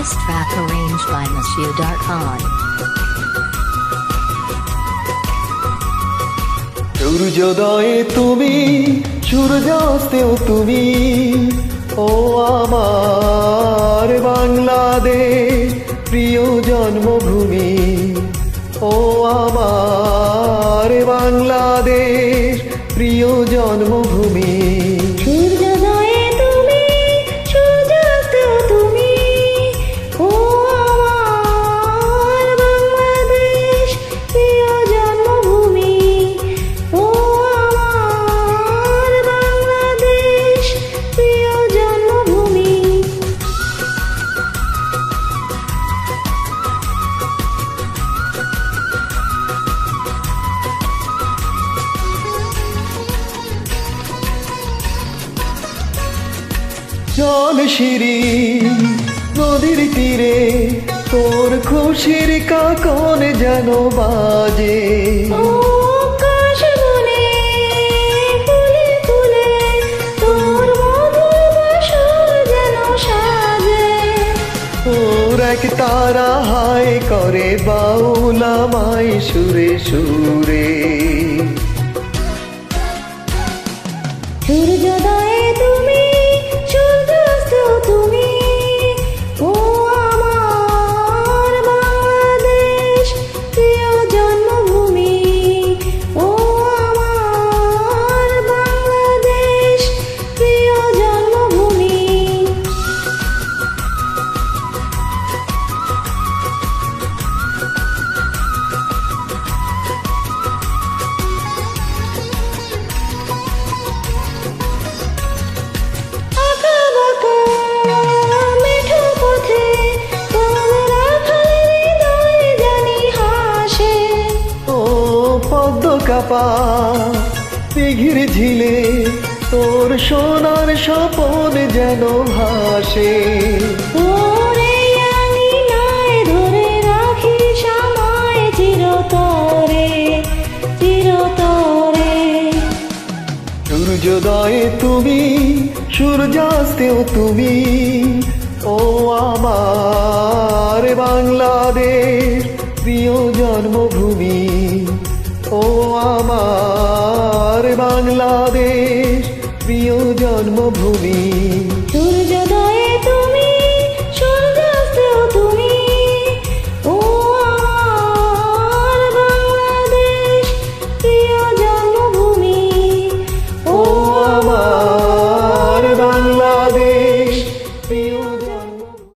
This track arranged by Masudar Khan. সূর্যোদয়ে তুমি, সূর্যাস্তেও তুমি, ও আমার বাংলাদেশ প্রিয় জন্মভূমি। ও আমার বাংলাদেশ প্রিয় জন্মভূমি। সূর্যোদয়ে তুমি, সূর্যাস্তেও তুমি, ও আমার বাংলাদেশ প্রিয় জন্মভূমি। ও আমার বাংলাদেশ প্রিয় জন্মভূমি। জল শিরি নদীর তীরে তোর খুশির কাকন যেন বাজে। ও আকাশ বনে ফুলে ফুলে তোর মধুর বাসর যেন সাজে। তোর এক তারা হায় করে বাউলামাই সুরে সুরে। সূর্যোদয়ে তুমি, সূর্যাস্তেও তুমি, ও আমার বাংলাদেশ প্রিয় জন্মভূমি। ও আমার বাংলাদেশ প্রিয় জন্মভূমি। আঁকা বাঁকা মেঠো পথে তোর রাখালের হৃদয় জানি হাসে। ও পদ্ম কাপা দিঘির ঝিলে তোর সোনার স্বপন যেন ভাসে। ওরে আঙিনায় ধরে রাখিস আমায় চিরতরে, চিরতরে। সূর্যোদয়ে তুমি, সূর্যাস্তেও তুমি, ও আমার বাংলাদেশ প্রিয় জন্মভূমি। ও আমার বাংলাদেশ প্রিয় জন্মভূমি।